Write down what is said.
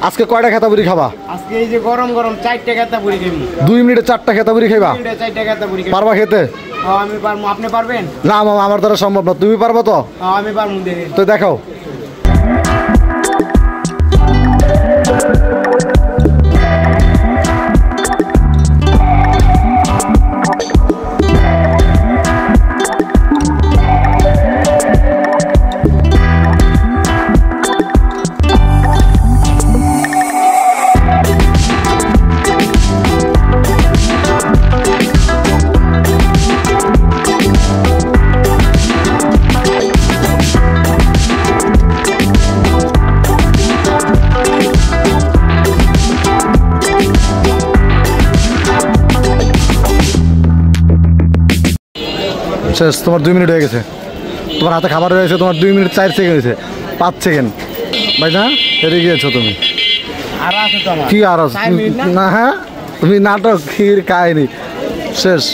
আজকে কয়টা খেতাপুরি খাবা? আজকে এই যে গরম গরম 4টা খেতাপুরি খাইমু। 2 মিনিটে 4টা খেতাপুরি খাইবা? 2 মিনিটে 4টা খেতাপুরি খাইমু। পারবা খেতে? হ্যাঁ আমি পারবো, আপনি পারবেন? না মামা, আমার দ্বারা সম্ভব না। তুমি পারবা তো? হ্যাঁ আমি পারবো, দেখেন তো দেখাও। শেষ, তোমার 2 মিনিট হয়ে গেছে। তোমার হাতে খাবার হয়ে গেছে, তোমার 2 মিনিট 4 সেকেন্ড হয়েছে, 5 সেকেন্ড। ভাই না হেরে গিয়েছো তুমি। আর আছে তো আমার কি আর আছে? না হ্যাঁ, তুমি নাটক কি কাহিনী শেষ।